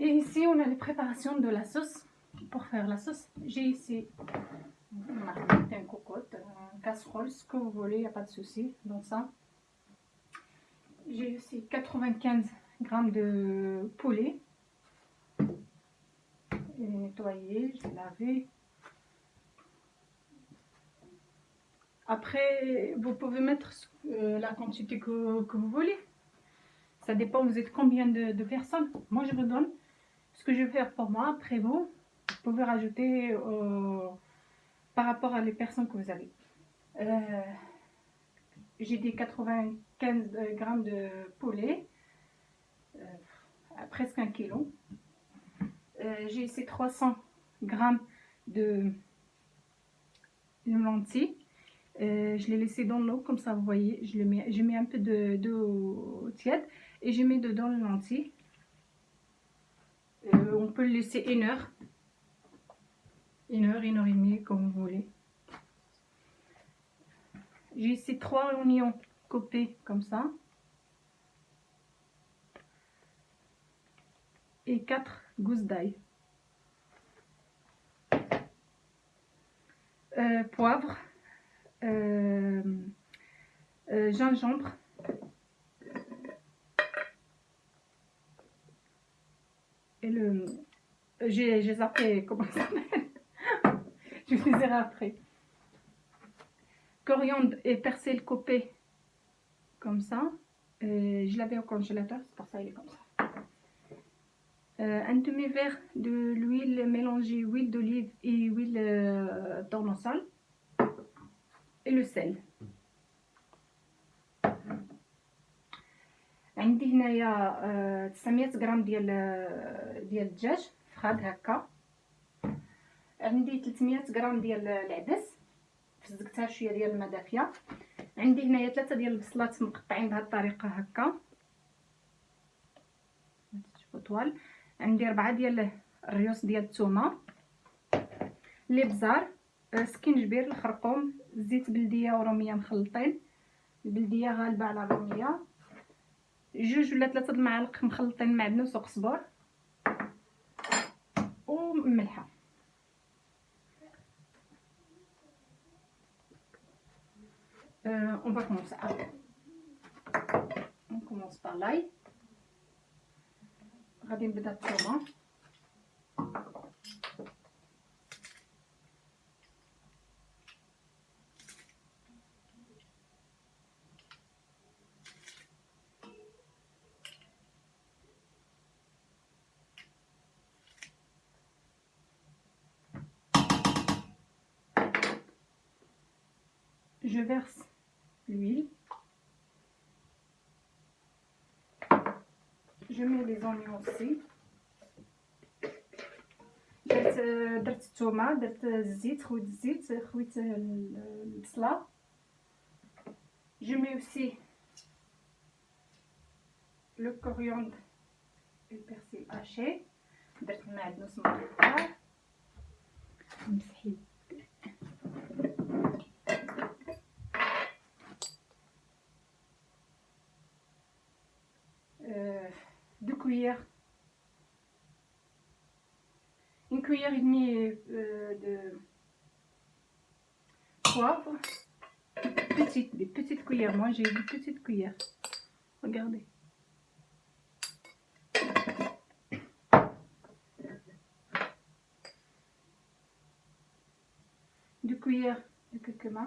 Et ici, on a les préparations de la sauce. Pour faire la sauce, j'ai ici un cocotte, un casserole, ce que vous voulez, il n'y a pas de souci dans ça. J'ai aussi 95 grammes de poulet. Il est nettoyé, je l'ai lavé. Après, vous pouvez mettre la quantité que vous voulez. Ça dépend, vous êtes combien de personnes. Moi, je vous donne ce que je vais faire pour moi. Après, vous pouvez rajouter par rapport à les personnes que vous avez. J'ai des 95 grammes de poulet, presque 1 kilo. J'ai ici 300 grammes de lentilles. Je l'ai laissé dans l'eau, comme ça vous voyez, je mets un peu d'eau tiède et je mets dedans les lentilles. On peut le laisser 1 heure, 1 heure et demie, comme vous voulez. J'ai ici 3 oignons coupés comme ça et 4 gousses d'ail. Poivre, gingembre, et j'ai zappé comment ça s'appelle. Je vous dirai après. Coriandre et persil coupé comme ça. Je l'avais au congélateur, c'est pour ça il est comme ça. Un demi-verre de l'huile mélangée, huile d'olive et huile tournesol. Et le sel. عندي هنايا 900 غرام ديال الدجاج فخاد هكا. عندي 300 غرام ديال العدس فزقتها شويه ديال الماء دافيه. عندي هنايا 3 ديال البصلات مقطعين بهذه الطريقه هكا تشوفوا طوال. عندي 4 ديال الريوس ديال الثومه، الابزار، سكينجبير، الخرقوم، زيت بلديه وروميه مخلطين، البلديه غالبه على الروميه، 2 ولا 3 المعالق مخلطين معدنوس وقزبر وملحه. On va commencer. On commence par l'ail. غادي نبدا الثومه. Je verse l'huile. Je mets les oignons aussi. درت الثومه، درت الزيت، خويت الزيت، خويت البصله. Je mets aussi le coriandre et le persil haché. درت المعدنوس مقطع مسحي. Deux cuillères, une cuillère et demie de poivre, des petites cuillères. Moi j'ai des petites cuillères, regardez. Deux cuillères de curcuma.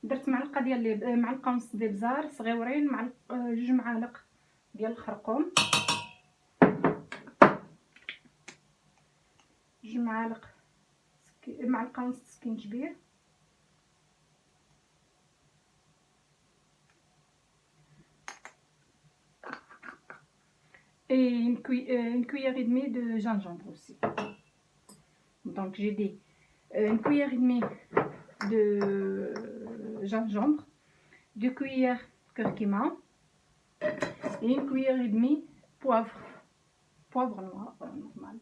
درت معلقه ديال معلقه ونص ديال الابزار صغيورين، مع 2 معالق ديال الخرقوم، 2 معلقه ونص سكينجبير، et une cuillère et demie de gingembre aussi. Donc j'ai dit une cuillère et demie de gingembre, 2 cuillères curcuma et une cuillère et demie poivre noir normal.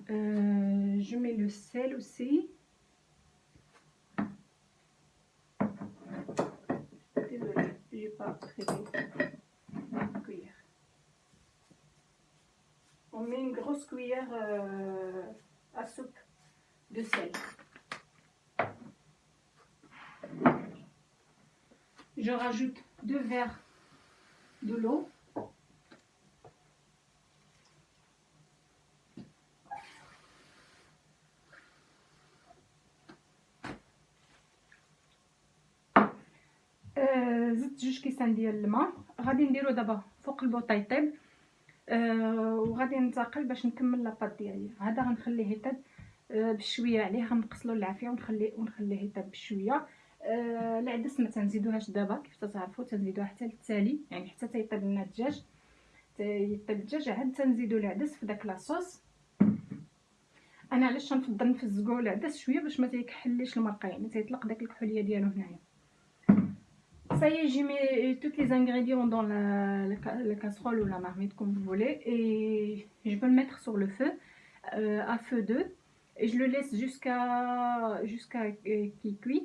Je mets le sel aussi. Désolée, j'ai pas prévu une cuillère. cuillères à soupe de sel. Je rajoute 2 verres de l'eau. زدت 2 كيسان ديال الماء. غادي نديرو دابا فوق البوطه يطيب، وغادي ننتقل باش نكمل لاباط ديالي. هذا غنخليه يطيب بشويه عليه، غنقصلو العافيه ونخليه يطيب بشويه. العدس ما تنزيدوهاش دابا، كيف تعرفوا تنزيدوها حتى للتالي، يعني حتى تيطيب لنا الدجاج، يطيب الدجاج عاد تنزيدو العدس في داك لاصوص. انا علاش نفضل نفزقو العدس شويه باش ما تيكحليش المرقه، يعني تيطلق داك الكحوليه ديالو هنايا. Ça y est, j'ai mis tous les ingrédients dans la casserole ou la marmite comme vous voulez, et je peux le mettre sur le feu à feu 2 et je le laisse jusqu'à qu'il cuit.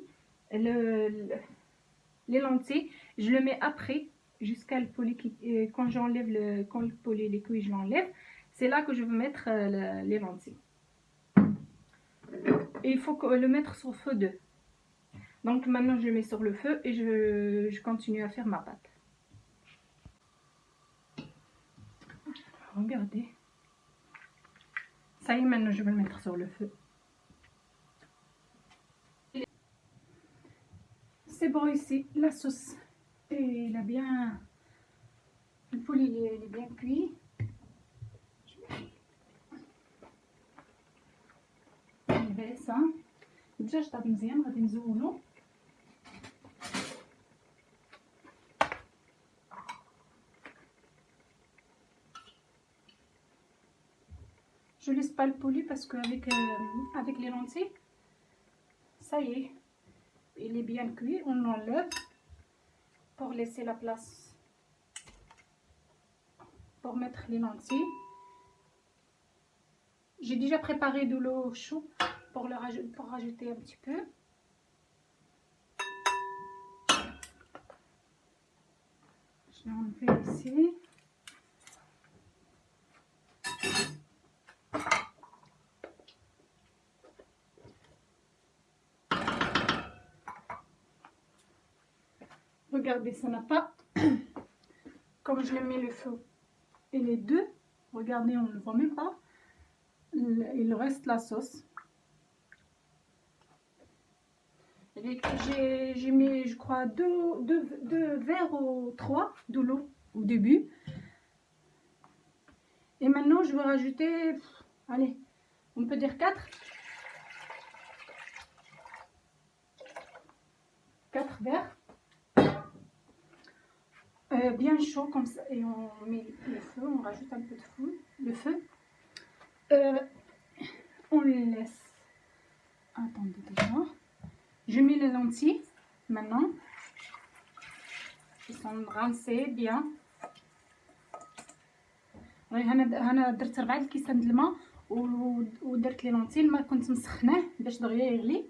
Les lentilles, je le mets après jusqu'à le poulet quand j'enlève quand le poulet est cuit, je l'enlève. C'est là que je veux mettre les lentilles. Et il faut le mettre sur feu 2. Donc maintenant je mets sur le feu et je continue à faire ma pâte. Regardez. Ça y est, maintenant je vais le mettre sur le feu. C'est bon ici, la sauce. Et il a bien... Le poulet il est bien cuit. نبعث الدجاج طاب مزيان، غادي نزولو. Je laisse pas le poulet parce qu'avec avec les lentilles, ça y est, il est bien cuit. On l'enlève pour laisser la place pour mettre les lentilles. J'ai déjà préparé de l'eau chaude pour rajouter un petit peu. Je l'ai enlevé ici. Regardez, ça n'a pas... Comme je l'ai mis le feu et les deux, regardez, on ne le voit même pas. Il reste la sauce. J'ai mis, je crois, deux verres ou 3 de l'eau au début. Et maintenant, je vais rajouter, allez, on peut dire 4 verres. Bien chaud comme ça. Et on met le feu, on rajoute un peu de feu. On les laisse. Attendez déjà. Je mets les lentilles maintenant. Ils sont rincés bien. هنا درت 4 كيسان د الماء ودرت لي لونتي. الماء كنت مسخناه باش دغيا يغلي.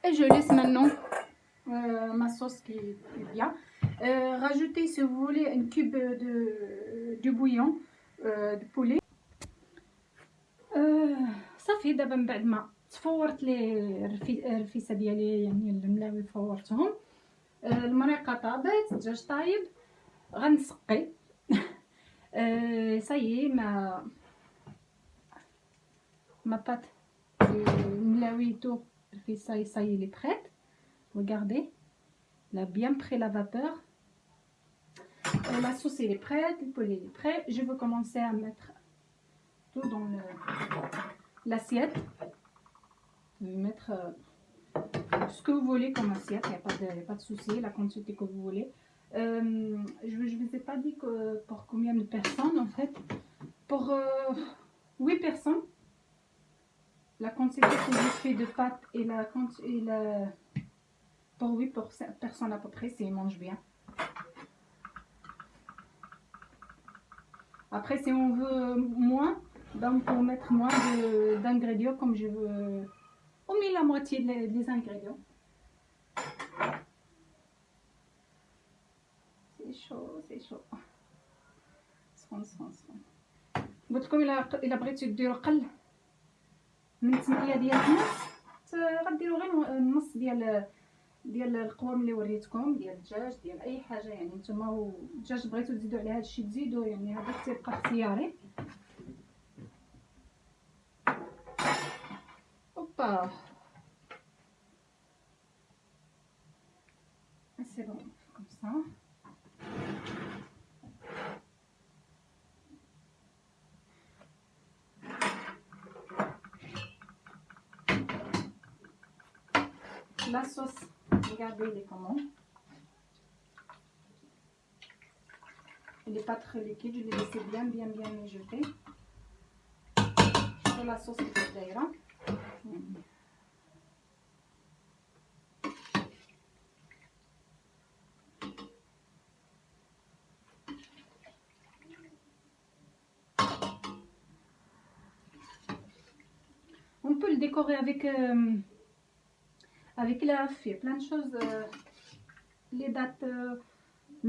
Et je laisse maintenant ma sauce qui est bien. Rajoutez si vous voulez un cube de bouillon de poulet. صافي دابا من بعد ما تفورت لي الرفيسه ديالي، يعني الملاوي فورتهم. المريقه طابت، الدجاج طايب، غنسقي. صايي ma pâte الملاوي تو الرفيسه صايي لي بريت. Regardez, elle a bien pris la vapeur. La sauce est prête, le poulet est prêt. Je vais commencer à mettre tout dans l'assiette. Vous pouvez mettre ce que vous voulez comme assiette, il n'y a pas de souci, la quantité que vous voulez. Je ne vous ai pas dit que pour combien de personnes en fait. Pour 8 personnes, la quantité que je fais de pâte et pour 8 personnes à peu près, s'ils mangent bien. Après, si on veut moins, ben on peut mettre moins d'ingrédients comme je veux. On met la moitié des ingrédients. C'est chaud, c'est chaud. قلت لكم الا بغيتو ديروا قل من 8 ديال النص غديروا غير النص ديال القوام اللي وريتكم، ديال الدجاج، ديال اي حاجه يعني نتوما. والدجاج بغيتو تزيدوا على هذا الشيء تزيدوا، يعني هذا تيبقى اختياري. اوبا سي بون كوم سا. La sauce, regardez les comment. Elle n'est pas très liquide, je l'ai laissé bien mijoter. Sur la sauce d'ailleurs. On peut le décorer avec l'œuf, il y a plein de choses, les dates,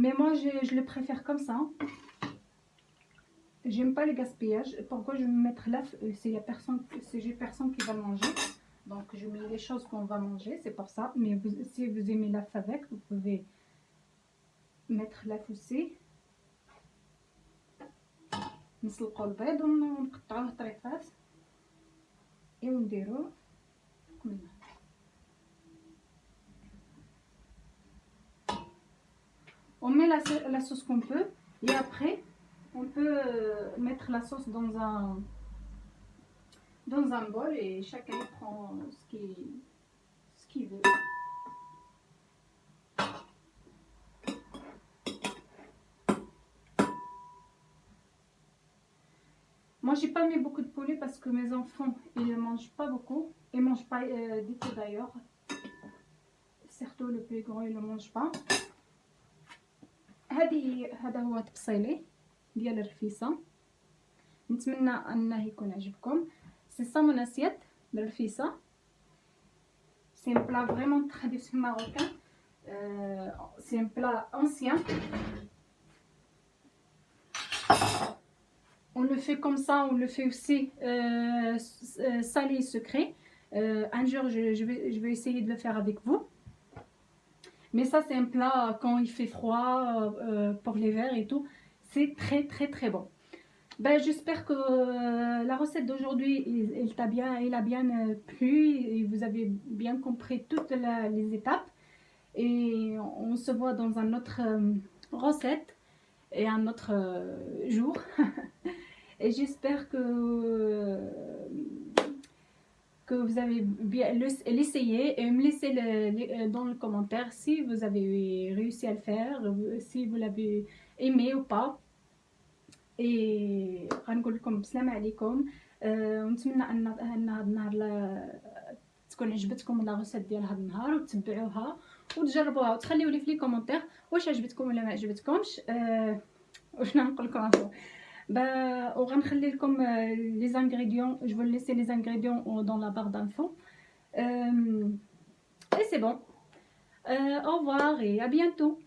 mais moi je le préfère comme ça. J'aime pas le gaspillage. Pourquoi je vais mettre l'œuf? J'ai personne qui va le manger, donc je mets les choses qu'on va manger, c'est pour ça. Mais si vous aimez l'œuf avec, vous pouvez mettre l'œuf aussi. نسلقوا البيض ونقطعوه طريفات ونديروه منه. On met la sauce qu'on peut et après on peut mettre la sauce dans un bol et chacun prend ce qu'il veut. Moi j'ai pas mis beaucoup de poulet parce que mes enfants ils ne mangent pas beaucoup, ils mangent pas du tout d'ailleurs, surtout le plus grand il ne mange pas. هذا هو تبصيلي ديال الرفيسه، نتمنى انه يكون عجبكم. سي سا مون اسيت بالرفيسه، سي ان بلا فريمون تراديسيون ماروكان، سي ان بلا ancien. On le fait comme ça, on le fait aussi salé et sucré. Un jour je vais essayer de le faire avec vous. Mais ça c'est un plat quand il fait froid, pour l'hiver et tout, c'est très bon. Ben, j'espère que la recette d'aujourd'hui elle a bien plu et vous avez bien compris toutes les étapes. Et on se voit dans une autre recette et un autre jour. Et j'espère que vous avez bien l'essayé et me laissez dans le commentaire si vous avez réussi à le faire, si vous l'avez aimé ou pas. Et غنقول لكم السلام عليكم، ونتمنى ان هذا النهار تكون عجبتكم لا غوسيت ديال هذا النهار وتتبعوها وتجربوها وتخليوا لي في لي كومونتير واش عجبتكم ولا ما عجبتكمش. واش نقول لكم وغنخلي لكم لي زانغريديون، je vais laisser les ingrédients dans la barre d'infos. Et c'est bon. Au revoir et à bientôt.